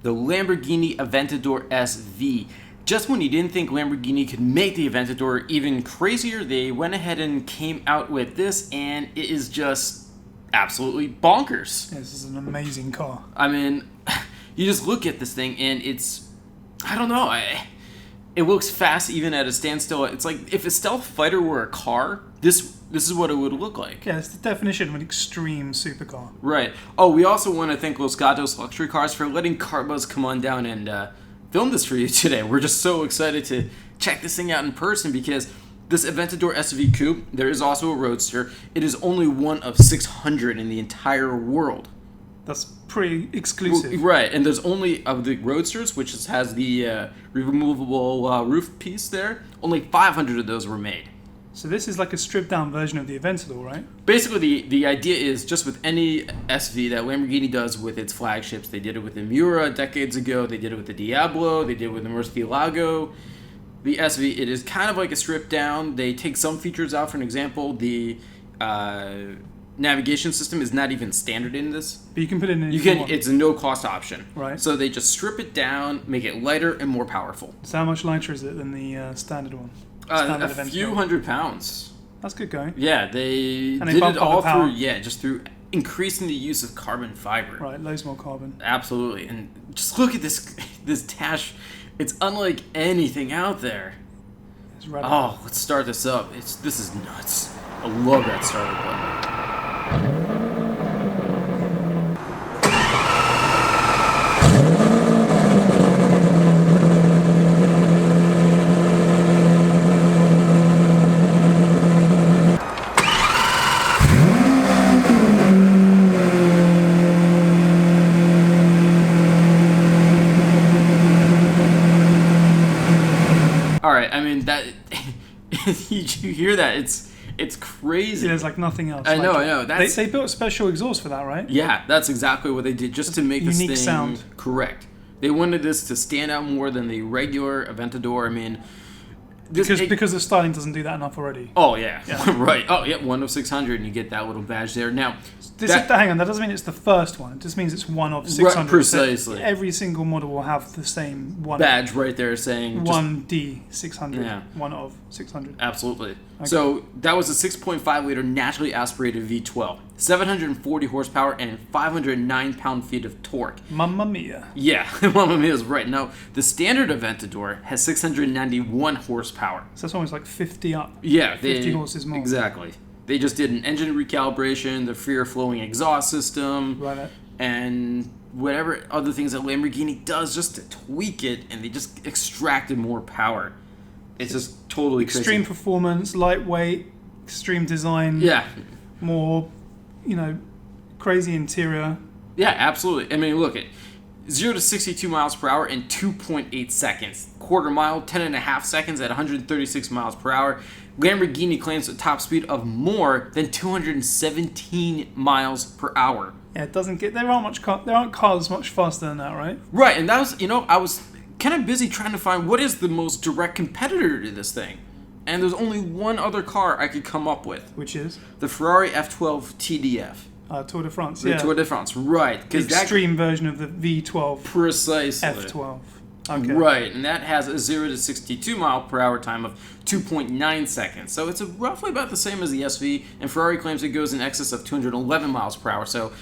the Lamborghini Aventador SV. Just when you didn't think Lamborghini could make the Aventador even crazier, they went ahead and came out with this, and it is just absolutely bonkers. This is an amazing car. I mean, you just look at this thing, and it's, I don't know, it looks fast even at a standstill. It's like if a stealth fighter were a car, this is what it would look like. Yeah, it's the definition of an extreme supercar. Right. Oh, we also want to thank Los Gatos Luxury Cars for letting Carbuzz come on down and film this for you today. We're just so excited to check this thing out in person because this Aventador SV Coupe, there is also a Roadster. It is only one of 600 in the entire world. That's pretty exclusive. Well, right, and there's only, of the Roadsters, which has the removable roof piece there, only 500 of those were made. So this is like a stripped-down version of the Aventador, right? Basically, the idea is just with any SV that Lamborghini does with its flagships. They did it with the Miura decades ago. They did it with the Diablo. They did it with the Murcielago. The SV, it is kind of like a stripped-down. They take some features out. For an example, the navigation system is not even standard in this. But you can put it in. It's a no-cost option. Right. So they just strip it down, make it lighter and more powerful. So how much lighter is it than the standard one? A few hundred pounds. That's good going. Yeah, they did it all through increasing the use of carbon fiber. Right, loads more carbon. Absolutely, and just look at this dash. It's unlike anything out there. It's radical. Oh, let's start this up. This is nuts. I love that starter button. Alright, I mean, that you hear that? It's crazy. There's like nothing else. I know. They built special exhaust for that, right? Yeah, that's exactly what they did, just to make this unique thing sound. Correct. They wanted this to stand out more than the regular Aventador. I mean, because the styling doesn't do that enough already. Oh yeah. Right. Oh yeah, 1 of 600, and you get that little badge there. Now, hang on, that doesn't mean it's the first one. It just means it's 1 of 600. Right, precisely. So every single model will have the same one badge right there saying 1D600. Yeah. 1 of 600. Absolutely. Okay. So that was a 6.5 liter naturally aspirated V12, 740 horsepower, and 509 pound-feet of torque. Mamma mia. Yeah, Mamma mia is right. Now, the standard Aventador has 691 horsepower. So that's almost like 50 up. Yeah. 50 horses more. Exactly. They just did an engine recalibration, the freer flowing exhaust system, right, and whatever other things that Lamborghini does just to tweak it, and they just extracted more power. It's just totally extreme crazy. Performance, lightweight, extreme design. Yeah. More, crazy interior. Yeah, absolutely. I mean, look at 0 to 62 miles per hour in 2.8 seconds. Quarter mile, 10.5 seconds at 136 miles per hour. Lamborghini claims a top speed of more than 217 miles per hour. Yeah, it doesn't get. There aren't cars much faster than that, right? Right, and that was, I was kind of busy trying to find what is the most direct competitor to this thing. And there's only one other car I could come up with. Which is? The Ferrari F12 TDF. Tour de France, The Tour de France, right. The extreme version of the V12. Precisely. F12. Okay. Right, and that has a 0 to 62 mile per hour time of 2.9 seconds. So it's roughly about the same as the SV, and Ferrari claims it goes in excess of 211 miles per hour. So,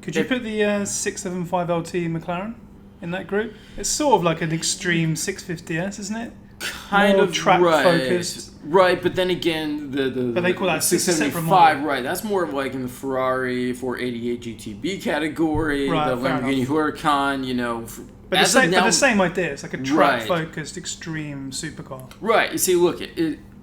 could you put the 675LT McLaren in that group? It's sort of like an extreme 650S, isn't it? Kind more of track right. focused. Right, but then again, but they call that 675, right? That's more of like in the Ferrari 488 GTB category, right, the Lamborghini Huracan, But the same idea. It's like a track-focused, extreme supercar. Right. You see, look,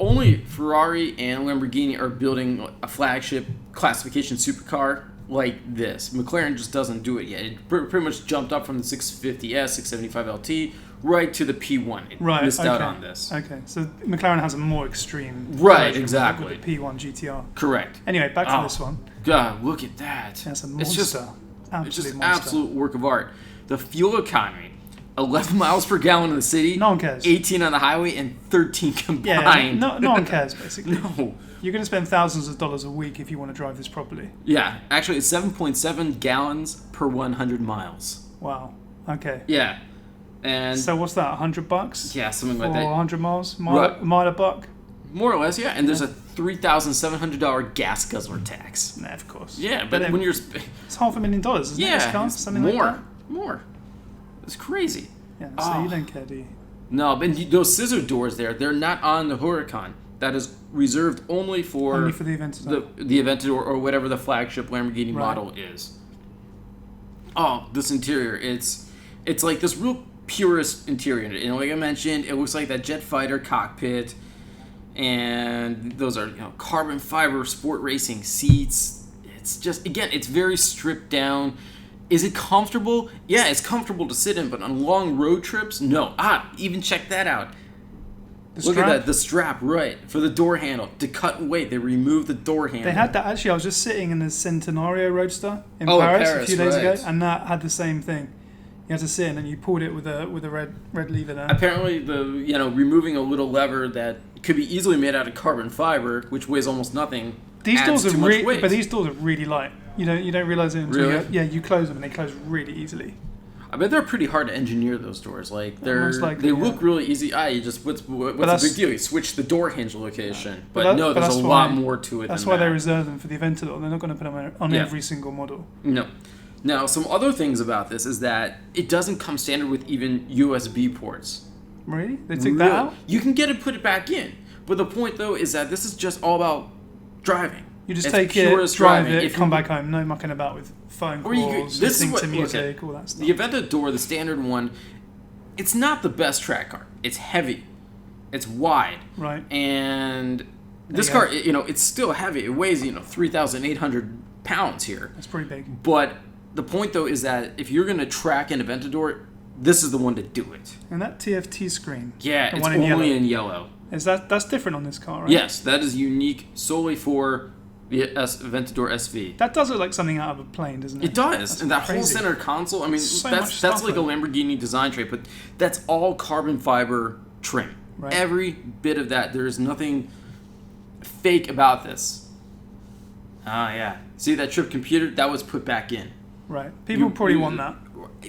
only Ferrari and Lamborghini are building a flagship classification supercar like this. McLaren just doesn't do it yet. It pretty much jumped up from the 650S, 675LT, right to the P1. It missed out on this. Okay, so McLaren has a more extreme version exactly. With the P1 GTR. Correct. Anyway, back to this one. God, look at that. That's a monster. It's just an absolute work of art. The fuel economy, 11 miles per gallon in the city. No one cares. 18 on the highway and 13 combined. Yeah, no one cares, basically. No. You're going to spend thousands of dollars a week if you want to drive this properly. Yeah, actually it's 7.7 gallons per 100 miles. Wow. Okay. Yeah. And So what's that? $100? yeah, something For like that. 100 miles? Right. Mile a buck? More or less, yeah. And there's a $3,700 gas guzzler tax. Nah, of course. Yeah, but then when you're... it's $500,000, isn't it? This car? Something like that? More. It's crazy. Yeah, so you don't care, do you? No, but those scissor doors there, they're not on the Huracan. That is reserved only for... Only for the Aventador. The Aventador or whatever the flagship Lamborghini model is. Oh, this interior, it's like this real purist interior. And like I mentioned, it looks like that jet fighter cockpit. And those are, carbon fiber sport racing seats. It's just, again, it's very stripped down. Is it comfortable? Yeah, it's comfortable to sit in, but on long road trips, no. Even check that out. Look at that, the strap, right, for the door handle. To cut weight, they removed the door handle. They had that, actually, I was just sitting in the Centenario Roadster in Paris Paris a few days right. ago, and that had the same thing. You had to sit in, and you pulled it with a red lever there. Apparently, removing a little lever that could be easily made out of carbon fiber, which weighs almost nothing, These adds doors too are much weight. but these doors are really light. You don't realize it until Really? you close them, and they close really easily. I bet they're pretty hard to engineer, those doors. Like they look really easy. You just what's the big deal? You switch the door hinge location. But there's a lot more to it. That's why they reserve them for the Aventador. They're not going to put them on every single model. No. Now, some other things about this is that it doesn't come standard with even USB ports. Really? They took that out? You can get it, put it back in. But the point, though, is that this is just all about driving. You just take it, drive it, come back home. No mucking about with phone calls, listening to music, all that stuff. The Aventador, the standard one, it's not the best track car. It's heavy. It's wide. Right. And this car, it's still heavy. It weighs, 3,800 pounds here. That's pretty big. But the point, though, is that if you're going to track an Aventador, this is the one to do it. And that TFT screen. Yeah, it's only in yellow. That's different on this car, right? Yes, that is unique solely for the Aventador SV. That does look like something out of a plane, doesn't it? It does. That's and that crazy. whole center console, I mean, So that's like a Lamborghini design trait, but that's all carbon fiber trim. Right. Every bit of that. There is nothing fake about this. Yeah. See that trip computer? That was put back in. Right. People probably want that.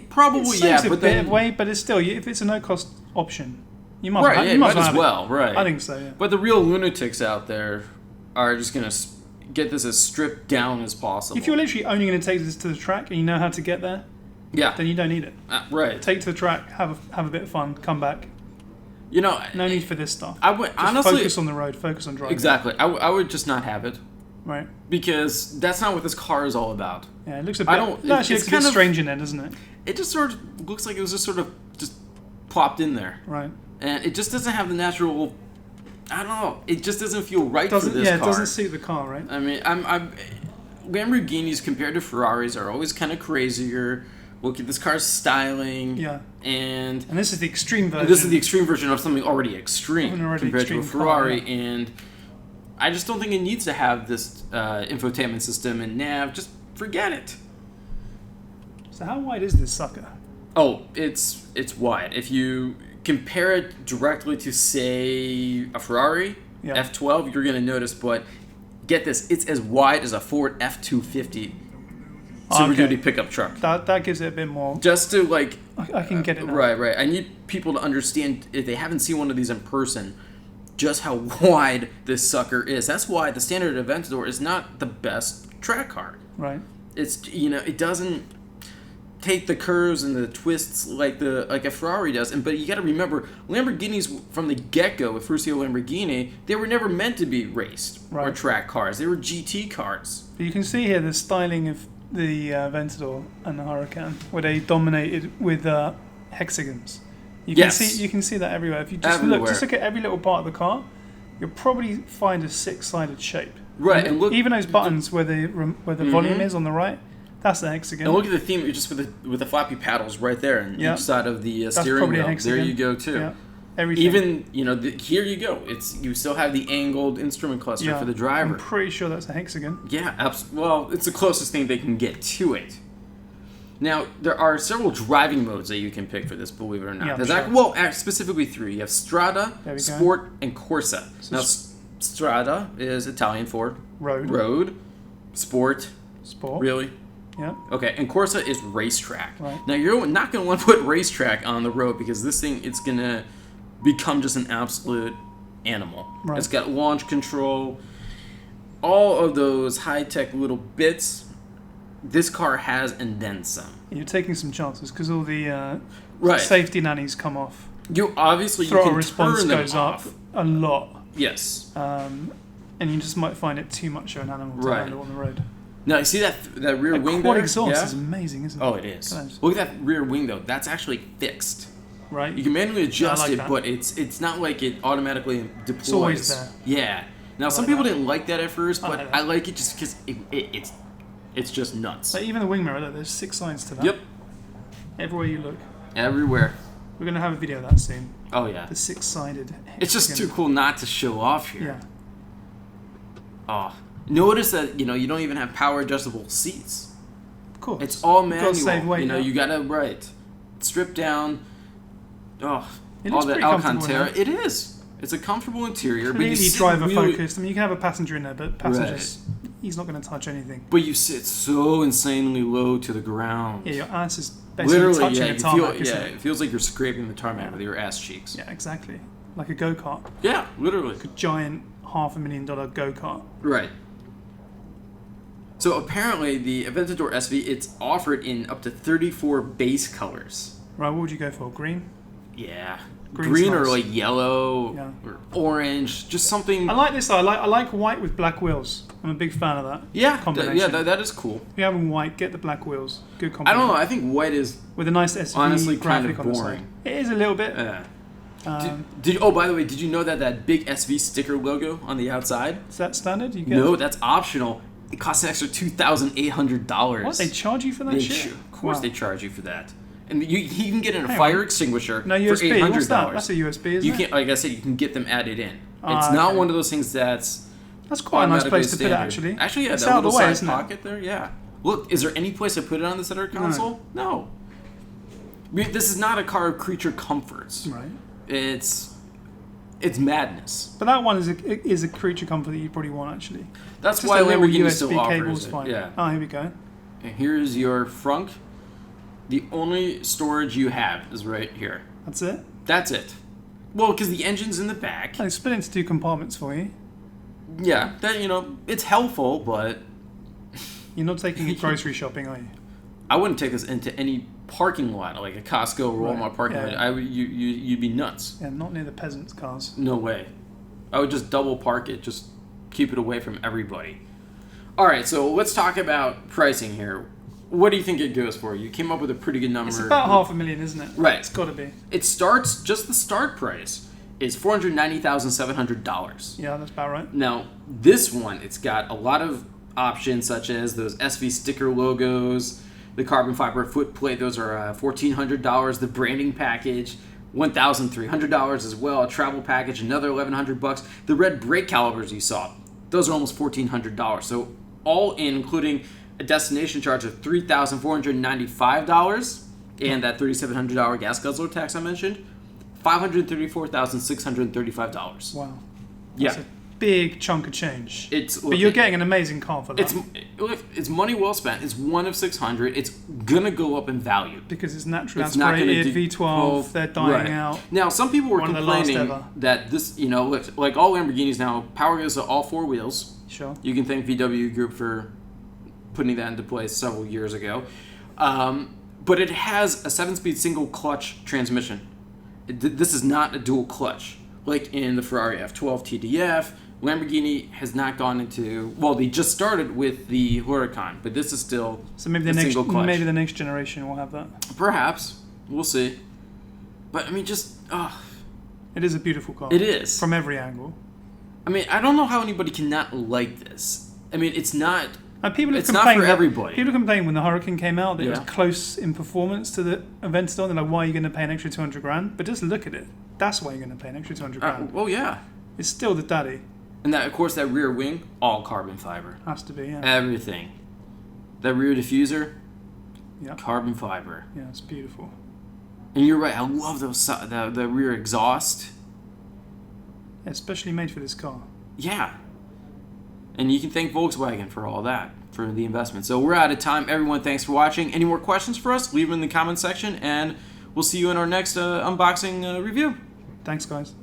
Probably, it yeah. saves a But bit then, of weight, but it's still, if it's a no-cost option, you might right, you might as have well, it. right. I think so, yeah. But the real lunatics out there are just going to get this as stripped down as possible. If you're literally only going to take this to the track and you know how to get there, then you don't need it. Right. Take it to the track, have a bit of fun, come back. No need for this stuff. I would just honestly focus on the road, focus on driving. Exactly. I would just not have it. Right. Because that's not what this car is all about. Yeah, it looks a bit. Actually, it's a bit strange in there, doesn't it? It just sort of looks like it was just plopped in there. Right. And it just doesn't have the natural. I don't know. It just doesn't feel right for this car. Yeah, it doesn't suit the car, right? I mean, Lamborghinis compared to Ferraris are always kind of crazier. Look at this car's styling. Yeah. And this is the extreme version. This is the extreme version of something already extreme compared to a Ferrari. Car, yeah. And I just don't think it needs to have this infotainment system and nav. Just forget it. So how wide is this sucker? Oh, it's wide. If you compare it directly to, say, a Ferrari F12, you're going to notice, but get this, it's as wide as a Ford F-250 Super Duty pickup truck. That gives it a bit more. Just to, like... I can get it now. Right. I need people to understand, if they haven't seen one of these in person, just how wide this sucker is. That's why the standard Aventador is not the best track car. Right. It's, it doesn't take the curves and the twists like a Ferrari does. But you got to remember, Lamborghinis from the get-go with Ferruccio Lamborghini, they were never meant to be raced or track cars. They were GT cars. But you can see here the styling of the Aventador and the Huracan, where they dominated with hexagons. You can see that everywhere. If you just look at every little part of the car, you'll probably find a six-sided shape. Right, and look, even those buttons where the volume is on the right, that's the hexagon. And look at the theme, just with the flappy paddles right there on each side of the steering wheel. There you go too. Yeah. Everything. Even here you go. You still have the angled instrument cluster for the driver. I'm pretty sure that's a hexagon. Yeah, well, it's the closest thing they can get to it. Now, there are several driving modes that you can pick for this, believe it or not. Yeah, There's specifically 3. You have Strada, Sport, and Corsa. So now, Strada is Italian for road. Road. Sport. Sport. Really? Yeah. Okay, and Corsa is racetrack. Right. Now, you're not going to want to put racetrack on the road because this thing, it's going to become just an absolute animal. Right. It's got launch control, all of those high-tech little bits. This car has, and then some. You're taking some chances because all the Right. safety nannies come off. Throttle can response turn them goes off. up a lot. Yes. And you just might find it too much of an animal to handle on the road. Now, you see that rear wing quad there? exhaust is amazing, isn't it? Oh, it is. Look at that rear wing, though. That's actually fixed. Right. You can manually adjust like it, that. but it's not like it automatically deploys. It's always there. Yeah. Now, some like people that. didn't like that at first, but like I that. like it just because it's just nuts. Like even the wing mirror, look, there's 6 sides to that. Yep. Everywhere you look. Everywhere. We're going to have a video of that soon. Oh, yeah. The 6-sided. It's just too cool not to show off here. Yeah. Oh. Notice that, you don't even have power adjustable seats. Of course. It's all You've manual. got to save weight now. You gotta strip down. Oh, It all looks that pretty comfortable Alcantara. in It is. It's a comfortable interior, but you Clearly sit driver really, focused. I mean, you can have a passenger in there, but passengers, he's not going to touch anything. But you sit so insanely low to the ground. Yeah, your ass is basically Literally, touching the tarmac, isn't it? it feels like you're scraping the tarmac with your ass cheeks. Yeah, exactly. Like a go-kart. Yeah, literally. Like a giant $500,000 go-kart. Right. So apparently, the Aventador SV, it's offered in up to 34 base colors. Right, what would you go for? Green? Yeah. Green's Green or nice. like yellow Yeah. or orange, just something. I like this though. I like white with black wheels. I'm a big fan of that. Yeah, combination. that is cool. If you're having white, get the black wheels. Good I combination. don't know. I think white is With a nice SV honestly kind graphic of on the side. boring. It is a little bit. Oh, by the way, did you know that big SV sticker logo on the outside? Is that standard? You get No, that's optional. It costs an extra $2,800. What? They charge you for that shit? Of course, Wow. they charge you for that. And you can get in a Hang fire on. extinguisher No for USB. $800. What's that? That's a USB, isn't You it? can, like I said, you can get them added in. Ah, It's not okay. one of those things that's That's quite a nice automatically place to put it, standard. actually. Actually, yeah, It's that out of little the way, side isn't it? pocket there, yeah. Look, is there any place to put it on the center console? No. I mean, this is not a car of creature comforts. Right. It's madness. But that one is a creature comfort that you probably want, actually. That's Just why a little Lamborghini USB still offers cable's it. fine. Yeah. Oh, here we go. And here's your frunk. The only storage you have is right here. That's it. That's it. Well, because the engine's in the back. And it's split into 2 compartments for you. Yeah, that it's helpful, but You're not taking it grocery shopping, are you? I wouldn't take this into any parking lot, like a Costco or Walmart Right, parking yeah. lot. You'd be nuts. Yeah, not near the peasants' cars. No way. I would just double park it, just keep it away from everybody. All right, so let's talk about pricing here. What do you think it goes for? You came up with a pretty good number. It's about $500,000, isn't it? Right. It's got to be. It starts, just the start price is $490,700. Yeah, that's about right. Now, this one, it's got a lot of options, such as those SV sticker logos, the carbon fiber footplate. Those are $1,400. The branding package, $1,300 as well. A travel package, another $1,100. The red brake calipers you saw, those are almost $1,400. So all in, including a destination charge of $3,495 and that $3,700 gas guzzler tax I mentioned, $534,635. Wow. Yeah. That's a big chunk of change. But But you're getting an amazing car for that. It's money well spent. It's one of 600. It's gonna go up in value because it's naturally It's not gonna aspirated, do- V12, they're dying Right. out. Now, some people were One of the last complaining ever. that this, like all Lamborghinis now, power goes to all 4 wheels. Sure. You can thank VW Group for putting that into place several years ago. But it has a 7-speed single clutch transmission. This is not a dual clutch like in the Ferrari F12 TDF. Lamborghini has not gone into, well, they just started with the Huracan, but this is still So maybe a the single clutch. next generation will have that. Perhaps. We'll see. But I mean, It is a beautiful car. it is. From every angle. I mean, I don't know how anybody cannot like this. I mean, it's not. And people have It's not complained for everybody. People complained when the Hurricane came out that it was Yeah. close in performance to the Aventador. They're like, why are you going to pay an extra 200 grand? But just look at it. That's why you're going to pay an extra 200 grand. Oh yeah. It's still the daddy. And that, of course, that rear wing, all carbon fiber. Has to be, yeah. Everything. That rear diffuser, Yeah. carbon fiber. Yeah, it's beautiful. And you're right. I love those the rear exhaust. Yeah, especially made for this car. Yeah. And you can thank Volkswagen for all that, for the investment. So we're out of time. Everyone, thanks for watching. Any more questions for us? Leave them in the comment section, and we'll see you in our next unboxing review. Thanks, guys.